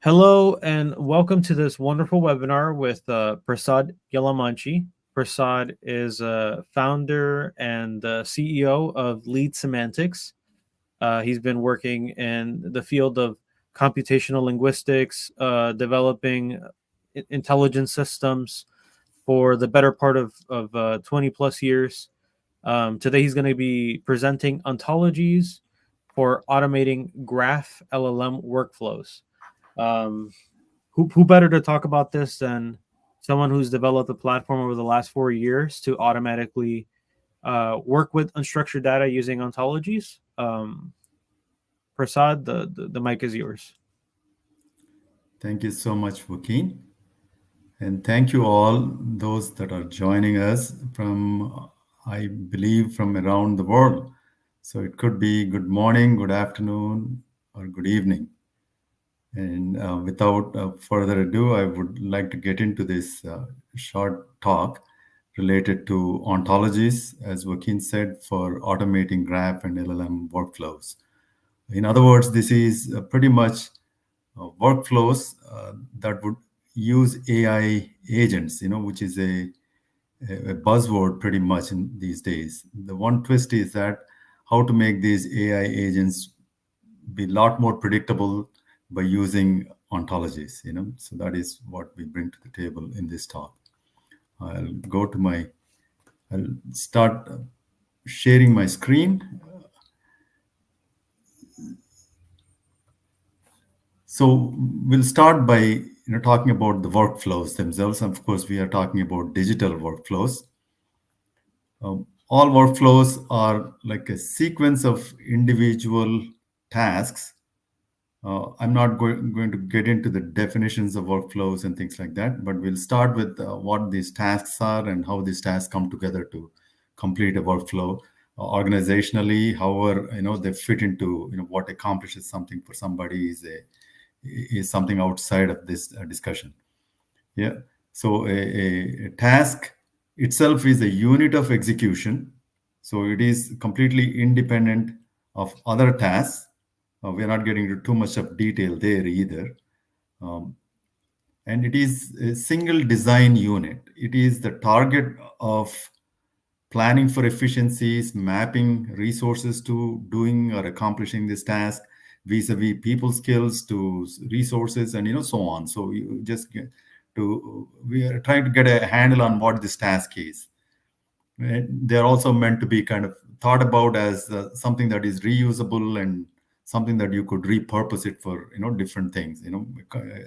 Hello and welcome to this wonderful webinar with Prasad Yalamanchi. Prasad is a founder and CEO of Lead Semantics. He's been working in the field of computational linguistics, developing intelligence systems for the better part of 20 plus years. Today he's going to be presenting ontologies for automating graph LLM workflows. Um, who better to talk about this than someone who's developed a platform over the last 4 years to automatically work with unstructured data using ontologies? Prasad, the mic is yours. Thank you so much, Joaquin. And thank you all those that are joining us from, I believe, from around the world. So it could be good morning, good afternoon, or good evening. And without further ado, I would like to get into this short talk related to ontologies, as Joaquin said, for automating graph and LLM workflows. In other words, this is pretty much workflows that would use AI agents, which is a buzzword pretty much in these days. The one twist is that how to make these AI agents be a lot more predictable by using ontologies. So that is what we bring to the table in this talk. I'll start sharing my screen. So we'll start by talking about the workflows themselves. Of course, we are talking about digital workflows. All workflows are like a sequence of individual tasks. I'm not going to get into the definitions of workflows and things like that, but we'll start with what these tasks are and how these tasks come together to complete a workflow. Organizationally, however, they fit into what accomplishes something for somebody is something outside of this discussion. Yeah. So a task itself is a unit of execution. So it is completely independent of other tasks. We're not getting into too much of detail there either. Um, and it is a single design unit. It is the target of planning for efficiencies, mapping resources to doing or accomplishing this task, vis-a-vis people skills to resources, and so on. So you just get we are trying to get a handle on what this task is. They're also meant to be kind of thought about as something that is reusable and something that you could repurpose it for different things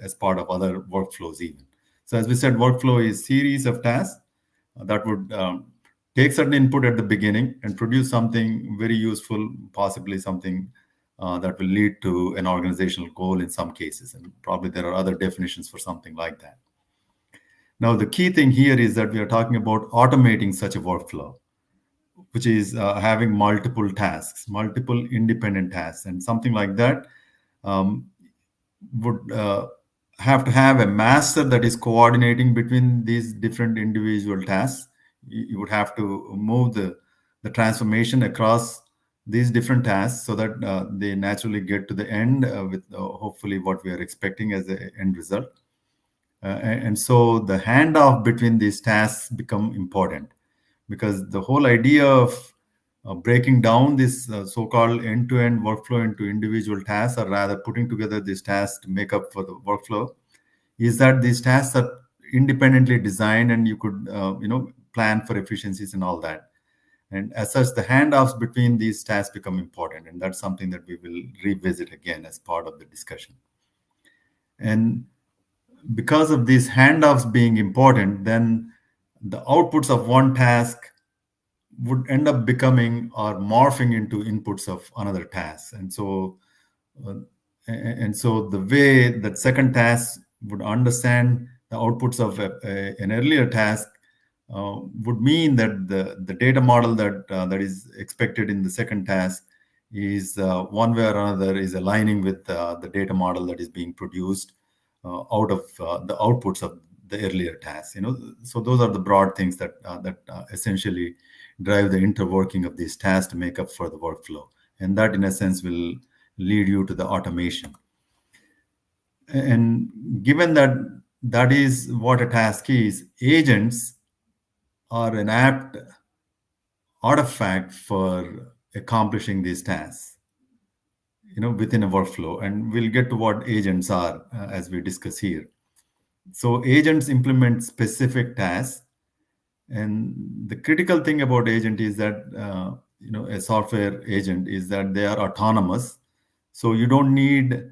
as part of other workflows even. So as we said, workflow is series of tasks that would take certain input at the beginning and produce something very useful, possibly something that will lead to an organizational goal in some cases. And probably there are other definitions for something like that. Now, the key thing here is that we are talking about automating such a workflow, which is having multiple tasks, multiple independent tasks, and something like that um, would have to have a master that is coordinating between these different individual tasks. You would have to move the transformation across these different tasks so that they naturally get to the end with hopefully what we are expecting as the end result. And so the handoff between these tasks become important, because the whole idea of breaking down this so-called end-to-end workflow into individual tasks, or rather putting together these tasks to make up for the workflow, is that these tasks are independently designed and you could plan for efficiencies and all that. And as such, the handoffs between these tasks become important, and that's something that we will revisit again as part of the discussion. And because of these handoffs being important, then the outputs of one task would end up becoming or morphing into inputs of another task. Uh, and so the way that second task would understand the outputs of an earlier task would mean that the data model that is expected in the second task is one way or another is aligning with the data model that is being produced out of the outputs of the earlier tasks. So those are the broad things that essentially drive the interworking of these tasks to make up for the workflow, and that in a sense will lead you to the automation. And given that that is what a task is, agents are an apt artifact for accomplishing these tasks, within a workflow. And we'll get to what agents are as we discuss here. So agents implement specific tasks, and the critical thing about agent is that a software agent is that they are autonomous. So you don't need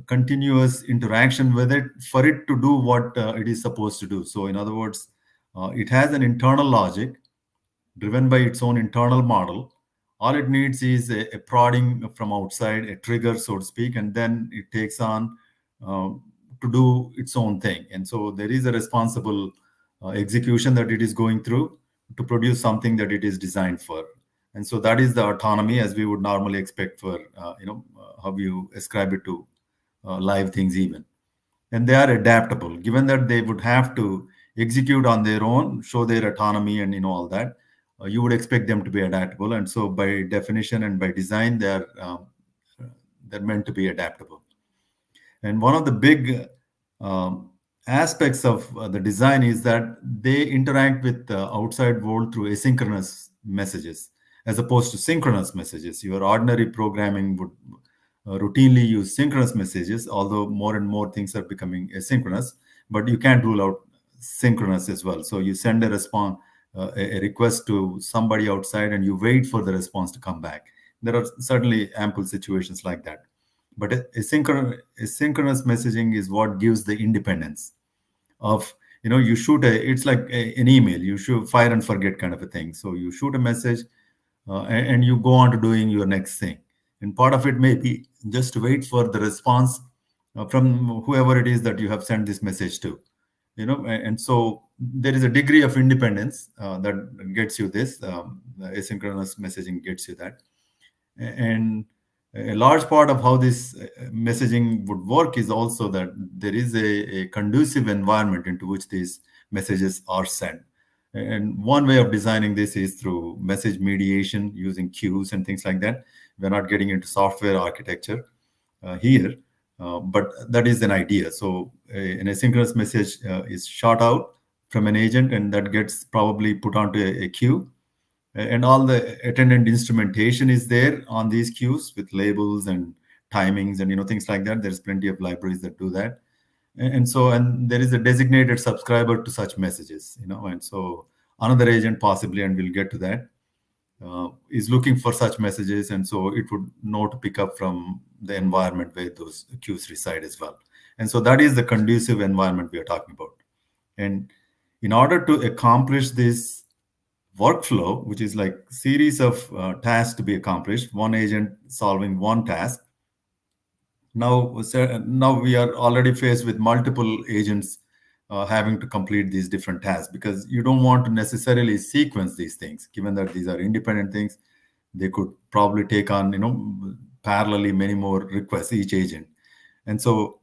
continuous interaction with it for it to do what it is supposed to do. So in other words, it has an internal logic driven by its own internal model. All it needs is a prodding from outside, a trigger, so to speak, and then it takes on uh, to do its own thing. And so there is a responsible execution that it is going through to produce something that it is designed for. And so that is the autonomy as we would normally expect for, how you ascribe it to live things even. And they are adaptable, given that they would have to execute on their own, show their autonomy, and all that. You would expect them to be adaptable, and so by definition and by design, they're meant to be adaptable. And one of the big um, aspects of the design is that they interact with the outside world through asynchronous messages as opposed to synchronous messages. Your ordinary programming would routinely use synchronous messages, although more and more things are becoming asynchronous, but you can't rule out synchronous as well. So you send a response, a request to somebody outside, and you wait for the response to come back. There are certainly ample situations like that. But asynchronous messaging is what gives the independence of, you shoot it's like an email. You shoot fire and forget kind of a thing. So you shoot a message and you go on to doing your next thing. And part of it may be just to wait for the response from whoever it is that you have sent this message to. And so there is a degree of independence that gets you this. Asynchronous messaging gets you that. And a large part of how this messaging would work is also that there is a conducive environment into which these messages are sent. And one way of designing this is through message mediation using queues and things like that. We're not getting into software architecture here, but that is an idea. So an asynchronous message is shot out from an agent, and that gets probably put onto a queue. And all the attendant instrumentation is there on these queues with labels and timings and things like that. There's plenty of libraries that do that. And there is a designated subscriber to such messages, and so another agent possibly, and we'll get to that, is looking for such messages, and so it would know to pick up from the environment where those queues reside as well. And so that is the conducive environment we are talking about. And in order to accomplish this workflow, which is like series of tasks to be accomplished, one agent solving one task. Now we are already faced with multiple agents having to complete these different tasks, because you don't want to necessarily sequence these things, given that these are independent things. They could probably take on parallelly many more requests each agent. And so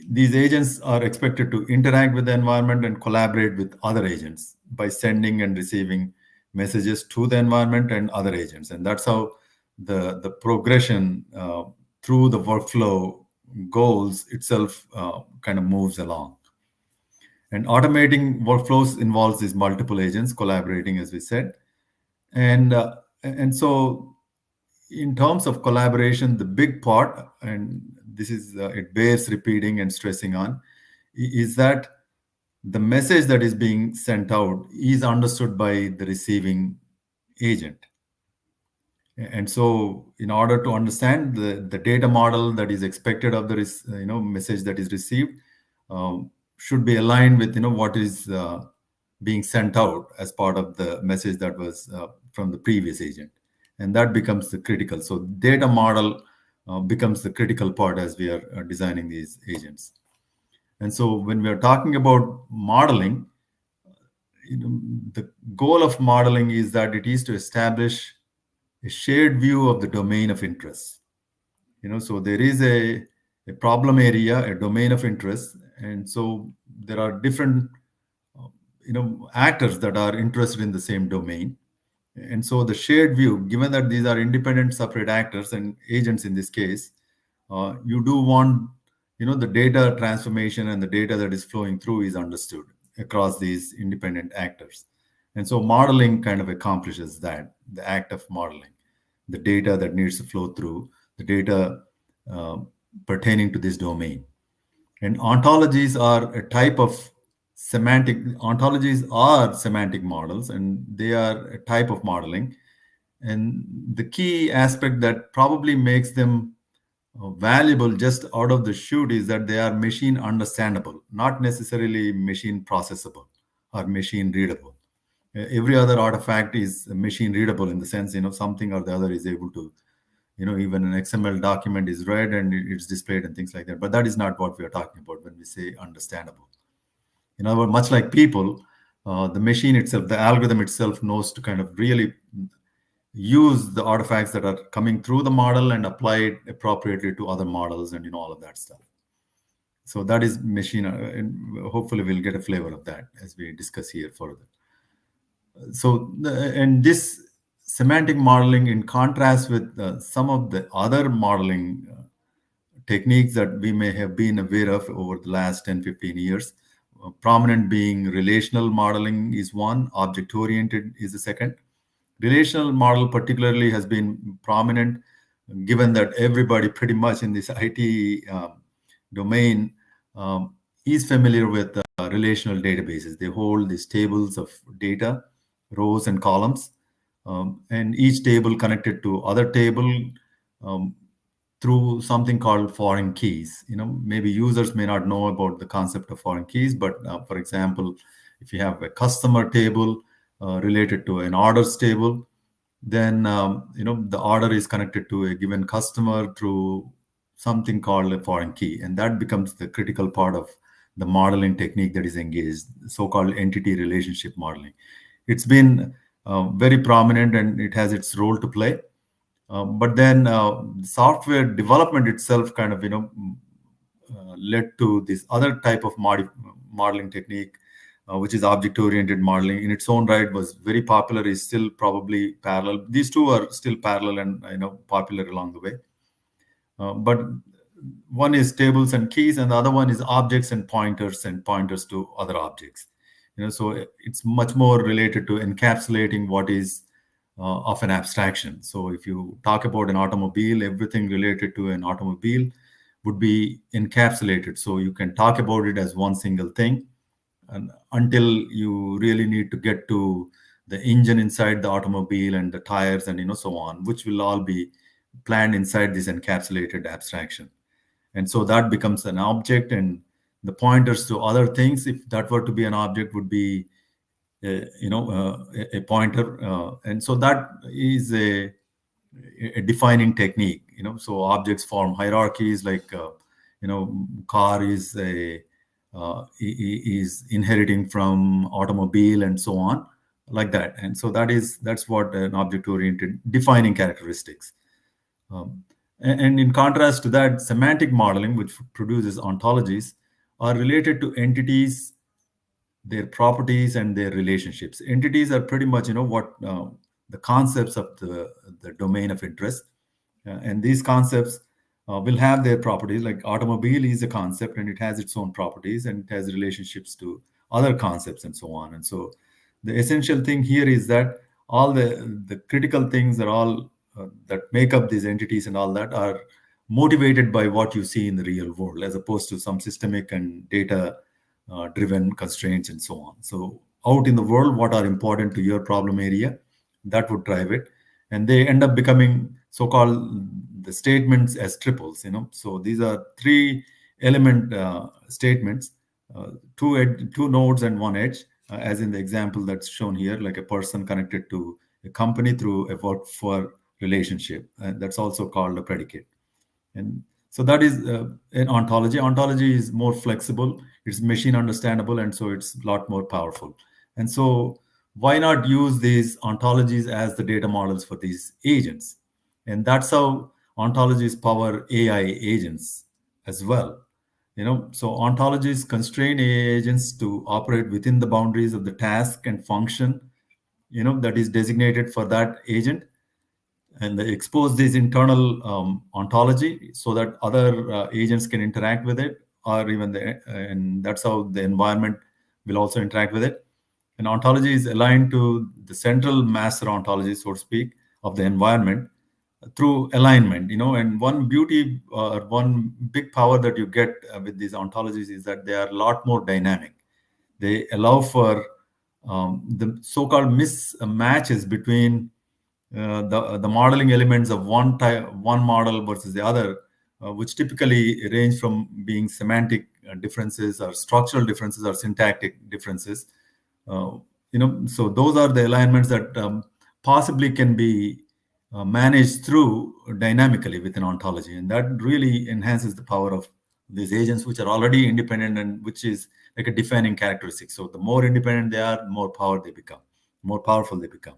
these agents are expected to interact with the environment and collaborate with other agents by sending and receiving messages to the environment and other agents. And that's how the progression through the workflow goals itself kind of moves along. And automating workflows involves these multiple agents collaborating, as we said. And so in terms of collaboration, the big part, and this is it bears repeating and stressing on, is that the message that is being sent out is understood by the receiving agent. And so in order to understand the data model that is expected of the message that is received, should be aligned with what is being sent out as part of the message that was from the previous agent. And that becomes the critical. So data model becomes the critical part as we are designing these agents. And so when we are talking about modeling, the goal of modeling is that it is to establish a shared view of the domain of interest. So there is a problem area, a domain of interest, and so there are different actors that are interested in the same domain. And so the shared view, given that these are independent separate actors and agents in this case, you do want the data transformation and the data that is flowing through is understood across these independent actors. And so modeling kind of accomplishes that, the act of modeling, the data that needs to flow through, the data uh, pertaining to this domain. And ontologies are semantic models, and they are a type of modeling. And the key aspect that probably makes them valuable just out of the chute is that they are machine understandable, not necessarily machine processable or machine readable. Every other artifact is machine readable in the sense, something or the other is able to, even an XML document is read and it's displayed and things like that. But that is not what we are talking about when we say understandable. In other words, much like people, the machine itself, the algorithm itself knows to kind of really use the artifacts that are coming through the model and apply it appropriately to other models and all of that stuff. So that is machine, and hopefully we'll get a flavor of that as we discuss here further. So, and this semantic modeling, in contrast with some of the other modeling techniques that we may have been aware of over the last 10-15 years, prominent being relational modeling is one, object-oriented is the second. Relational model particularly has been prominent, given that everybody pretty much in this IT domain is familiar with relational databases. They hold these tables of data, rows and columns, and each table connected to other table um, through something called foreign keys. Maybe users may not know about the concept of foreign keys, but for example, if you have a customer table related to an orders table, then the order is connected to a given customer through something called a foreign key, and that becomes the critical part of the modeling technique that is engaged, so-called entity relationship modeling. It's been very prominent and it has its role to play. But then software development itself kind of led to this other type of modeling technique, which is object-oriented modeling. In its own right, was very popular. Is still probably parallel. These two are still parallel and popular along the way. But one is tables and keys, and the other one is objects and pointers to other objects. So it's much more related to encapsulating what is of an abstraction. So if you talk about an automobile, everything related to an automobile would be encapsulated. So you can talk about it as one single thing, and until you really need to get to the engine inside the automobile and the tires and so on, which will all be planned inside this encapsulated abstraction. And so that becomes an object, and the pointers to other things, if that were to be an object, would be a pointer, and so that is a defining technique. So objects form hierarchies, like car is is inheriting from automobile and so on, like that. And so that's what an object oriented defining characteristics. And in contrast to that, semantic modeling, which produces ontologies, are related to entities, their properties and their relationships. Entities are pretty much what the concepts of the domain of interest, and these concepts will have their properties. Like automobile is a concept and it has its own properties and it has relationships to other concepts and so on. And so the essential thing here is that all the critical things are all that make up these entities and all that are motivated by what you see in the real world, as opposed to some systemic and data driven constraints and so on. So out in the world, what are important to your problem area, that would drive it. And they end up becoming so-called the statements as triples. So these are three element statements, two nodes and one edge, as in the example that's shown here, like a person connected to a company through a work for relationship. And that's also called a predicate. And so that is an ontology. Ontology is more flexible, it's machine understandable, and so it's a lot more powerful. And so why not use these ontologies as the data models for these agents? And that's how ontologies power AI agents as well. So ontologies constrain AI agents to operate within the boundaries of the task and function that is designated for that agent. and they expose this internal ontology so that other agents can interact with it, or even and that's how the environment will also interact with it. An ontology is aligned to the central master ontology, so to speak, of the environment through alignment. And one beauty or one big power that you get with these ontologies is that they are a lot more dynamic. They allow for the so-called mismatches between the modeling elements of one model versus the other, which typically range from being semantic differences or structural differences or syntactic differences. Uh, so those are the alignments that possibly can be managed through dynamically with an ontology, and that really enhances the power of these agents, which are already independent and which is like a defining characteristic. So the more independent they are, more more powerful they become.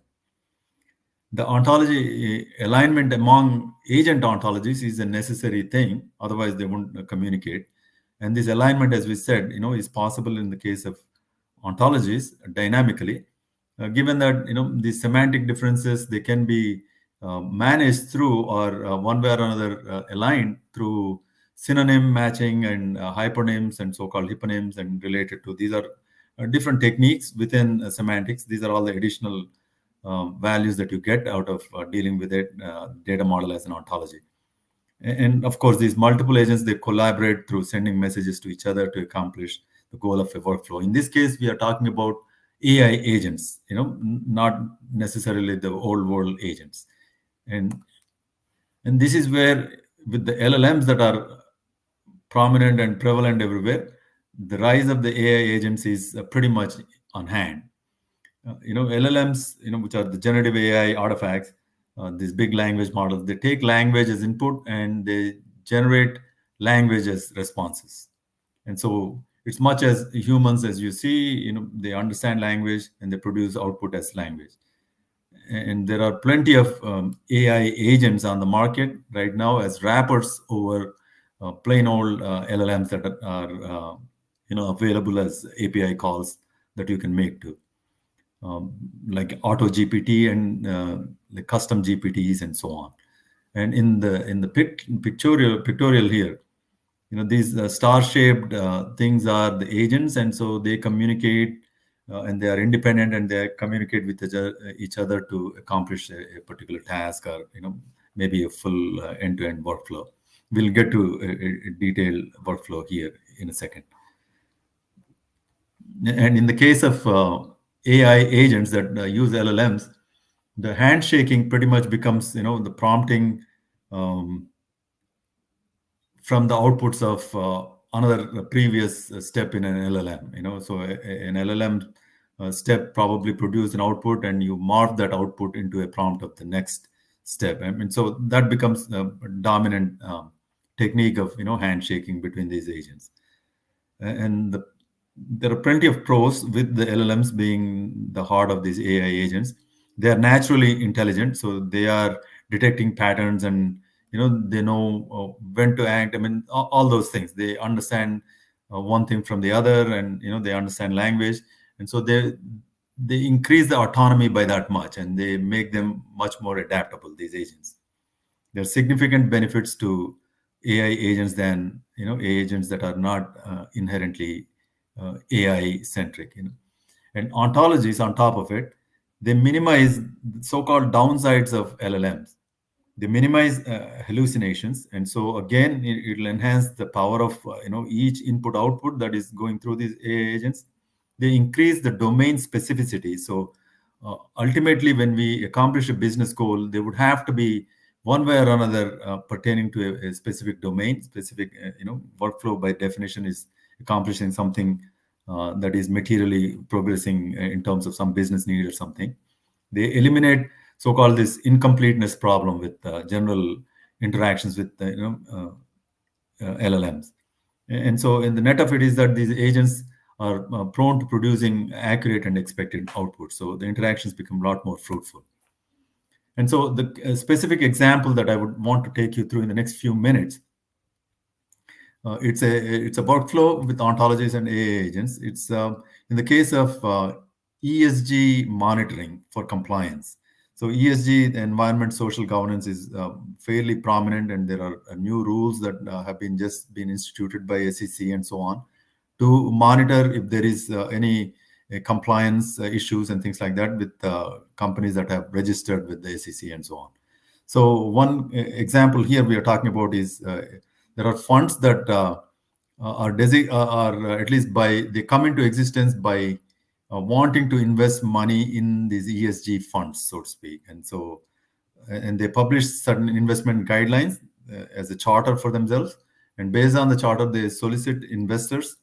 The ontology alignment among agent ontologies is a necessary thing, otherwise they won't communicate. And this alignment, as we said, is possible in the case of ontologies dynamically, given that these semantic differences, they can be managed through, or one way or another aligned through synonym matching and hypernyms and so-called hyponyms and related to. These are different techniques within semantics. These are all the additional values that you get out of dealing with a data model as an ontology. And of course, these multiple agents, they collaborate through sending messages to each other to accomplish the goal of a workflow. In this case, we are talking about AI agents, not necessarily the old world agents. And this is where, with the LLMs that are prominent and prevalent everywhere, the rise of the AI agents is pretty much on hand. LLMs, which are the generative AI artifacts, these big language models, they take language as input and they generate language as responses. And so it's much as humans, as you see, they understand language and they produce output as language. And there are plenty of AI agents on the market right now as wrappers over plain old LLMs that are available as API calls that you can make to. Like auto GPT and the custom GPTs and so on. And in the pictorial here, these star-shaped things are the agents, and so they communicate and they are independent and they communicate with each other to accomplish a particular task, or maybe a full end-to-end workflow. We'll get to a detailed workflow here in a second. And in the case of AI agents that use LLMs, the handshaking pretty much becomes, the prompting from the outputs of another previous step in an LLM. So an LLM step probably produce an output, and you morph that output into a prompt of the next step. I mean, so that becomes a dominant technique of handshaking between these agents. And there are plenty of pros with the LLMs being the heart of these AI agents. They are naturally intelligent, so they are detecting patterns, and they know when to act. I mean, all those things. They understand one thing from the other, and they understand language, and so they increase the autonomy by that much, and they make them much more adaptable. These agents. There are significant benefits to AI agents than agents that are not inherently AI centric. And ontologies on top of it, they minimize so-called downsides of LLMs. They minimize hallucinations, and so again, it will enhance the power of each input output that is going through these AI agents. They increase the domain specificity. So ultimately, when we accomplish a business goal, they would have to be one way or another pertaining to a specific domain. Specific workflow by definition is accomplishing something that is materially progressing in terms of some business need or something. They eliminate so-called this incompleteness problem with general interactions with LLMs. And so in the net of it is that these agents are prone to producing accurate and expected outputs. So the interactions become a lot more fruitful. And so the specific example that I would want to take you through in the next few minutes, it's a workflow with ontologies and AI agents. It's in the case of ESG monitoring for compliance. So ESG, the environment social governance, is fairly prominent, and there are new rules that have been instituted by SEC and so on to monitor if there is any compliance issues and things like that with companies that have registered with the SEC and so on. So one example here we are talking about is there are funds that are at least by they come into existence by wanting to invest money in these ESG funds, so to speak, and they publish certain investment guidelines as a charter for themselves, and based on the charter they solicit investors,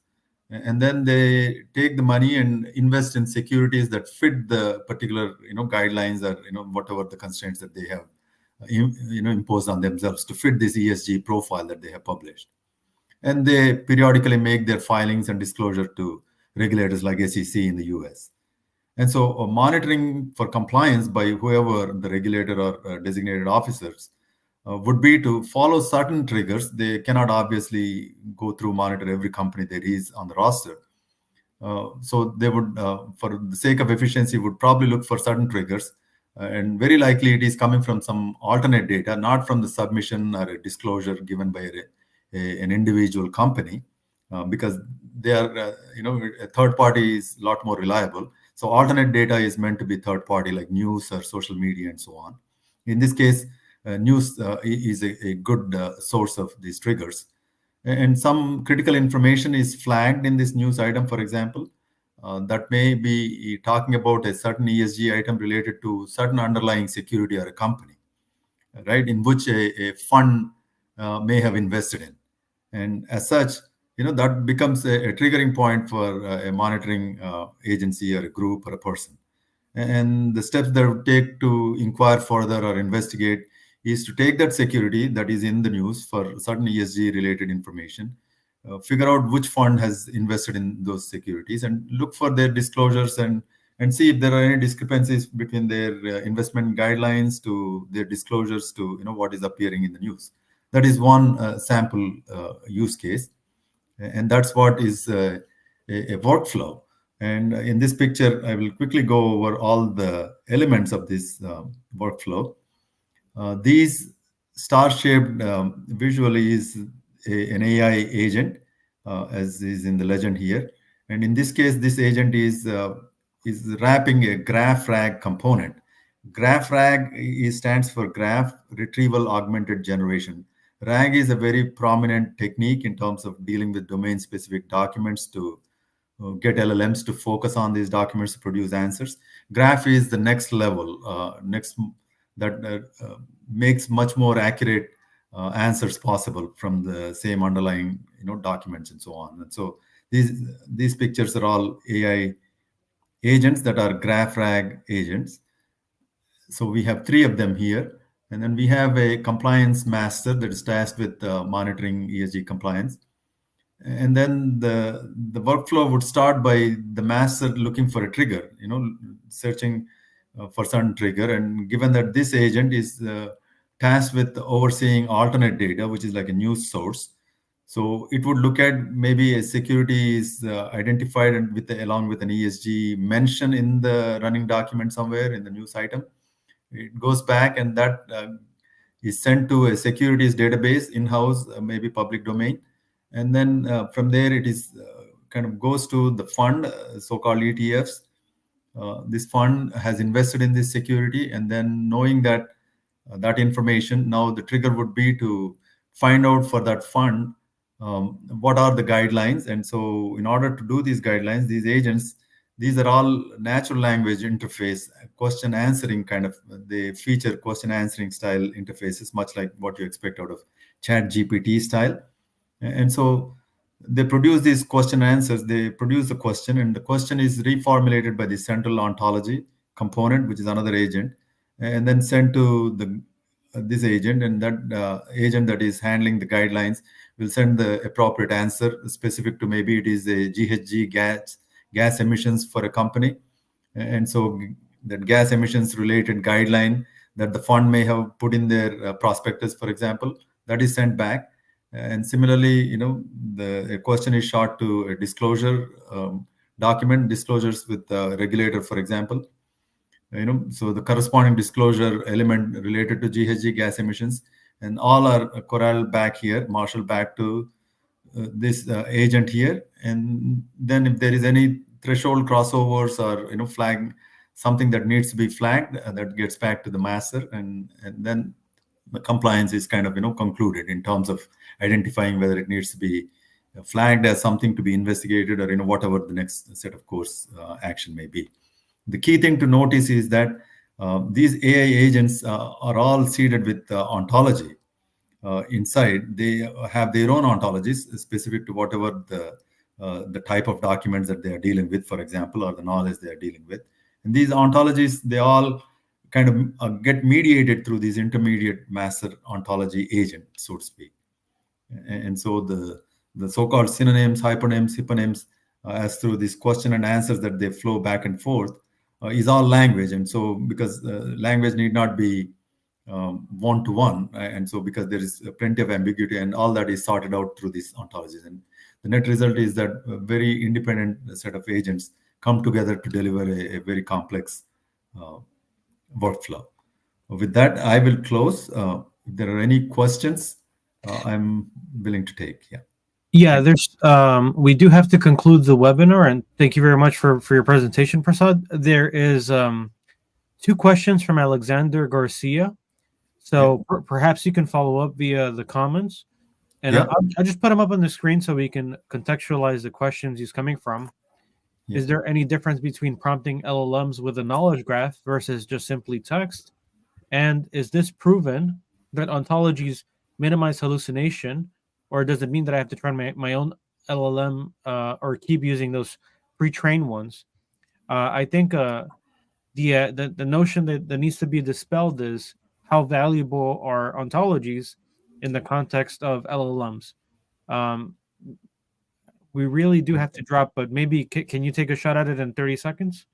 and then they take the money and invest in securities that fit the particular guidelines, or whatever the constraints that they have imposed on themselves to fit this ESG profile that they have published. And they periodically make their filings and disclosure to regulators like SEC in the US. And so monitoring for compliance by whoever the regulator or designated officers would be to follow certain triggers. They cannot obviously go through monitor every company there is on the roster. So they would, for the sake of efficiency, would probably look for certain triggers. And very likely it is coming from some alternate data, not from the submission or a disclosure given by an individual company, because they are, a third party is a lot more reliable. So alternate data is meant to be third party, like news or social media and so on. In this case, news is a good source of these triggers. And some critical information is flagged in this news item, for example, that may be talking about a certain ESG item related to certain underlying security or a company, right, in which a fund may have invested in. And as such, that becomes a triggering point for a monitoring agency or a group or a person. And the steps that would take to inquire further or investigate is to take that security that is in the news for certain ESG related information, figure out which fund has invested in those securities, and look for their disclosures and see if there are any discrepancies between their investment guidelines to their disclosures to what is appearing in the news. That is one sample use case, and that's what is a workflow. And in this picture, I will quickly go over all the elements of this workflow. These star-shaped visually is an AI agent, as is in the legend here. And in this case, this agent is wrapping a graph rag component. Graph rag stands for Graph Retrieval Augmented Generation. RAG is a very prominent technique in terms of dealing with domain-specific documents to get LLMs to focus on these documents to produce answers. Graph is the next level, that makes much more accurate answers possible from the same underlying documents and so on. And so these pictures are all AI agents that are graph rag agents. So we have 3 of them here. And then we have a compliance master that is tasked with monitoring ESG compliance. And then the workflow would start by the master looking for a trigger, searching for certain trigger. And given that this agent is tasked with overseeing alternate data, which is like a news source, so it would look at maybe a security is identified and along with an ESG mention in the running document somewhere in the news item. It goes back, and that is sent to a securities database in-house, maybe public domain. And then from there, it is kind of goes to the fund, so-called ETFs. This fund has invested in this security, and then knowing that that information, now the trigger would be to find out for that fund what are the guidelines. And so in order to do these guidelines, these agents, these are all natural language interface, question answering kind of, they feature question answering style interfaces, much like what you expect out of Chat GPT style. And so they produce these question answers. They produce the question, and the question is reformulated by the central ontology component, which is another agent, and then sent to this agent. And that agent that is handling the guidelines will send the appropriate answer specific to, maybe it is a GHG gas emissions for a company. And so that gas emissions related guideline that the fund may have put in their prospectus, for example, that is sent back. And similarly, the question is shot to a disclosure document, disclosures with the regulator, for example. So the corresponding disclosure element related to GHG gas emissions, and all are corralled back here, marshaled back to this agent here. And then if there is any threshold crossovers or flag something that needs to be flagged, that gets back to the master, and then the compliance is kind of concluded in terms of identifying whether it needs to be flagged as something to be investigated, or whatever the next set of course action may be. The key thing to notice is that these AI agents are all seeded with ontology inside. They have their own ontologies specific to whatever the type of documents that they are dealing with, for example, or the knowledge they are dealing with. And these ontologies, they all kind of get mediated through these intermediate master ontology agent, so to speak. And so the so-called synonyms, hypernyms, hypernyms, as through these question and answers that they flow back and forth, is all language. And so because language need not be one-to-one, and so because there is plenty of ambiguity, and all that is sorted out through these ontologies. And the net result is that a very independent set of agents come together to deliver a very complex workflow. With that, I will close. If there are any questions, I'm willing to take. Yeah, there's we do have to conclude the webinar, and thank you very much for your presentation, Prasad. There is 2 questions from Alexander Garcia. So perhaps you can follow up via the comments, and I'll just put them up on the screen so we can contextualize the questions he's coming from. Is there any difference between prompting LLMs with a knowledge graph versus just simply text? And is this proven that ontologies minimize hallucination, or does it mean that I have to train my own LLM or keep using those pre-trained ones? I think the notion that needs to be dispelled is how valuable are ontologies in the context of LLMs. We really do have to drop, but maybe can you take a shot at it in 30 seconds?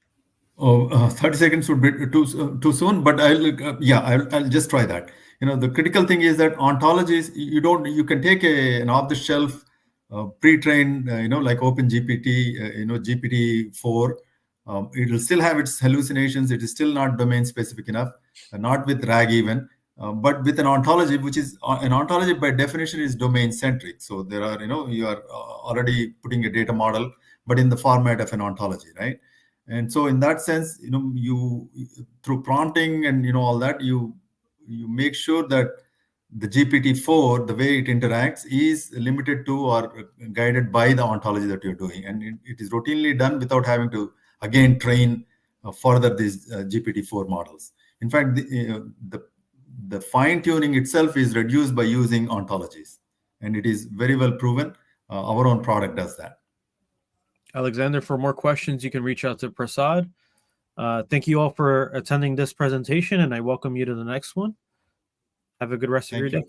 30 seconds would be too soon, but I'll just try that. The critical thing is that ontologies, you can take an off-the-shelf pre-trained, like OpenGPT, GPT-4. It will still have its hallucinations. It is still not domain specific enough, not with RAG even. But with an ontology, which is an ontology by definition is domain centric. So there are, you are already putting a data model, but in the format of an ontology, right? And so in that sense, you through prompting and all that, you make sure that the GPT-4, the way it interacts, is limited to or guided by the ontology that you're doing, and it is routinely done without having to again train further these GPT-4 models. In fact, the fine tuning itself is reduced by using ontologies, and it is very well proven. Our own product does that. Alexander, for more questions, you can reach out to Prasad. Thank you all for attending this presentation, and I welcome you to the next one. Have a good rest of your day.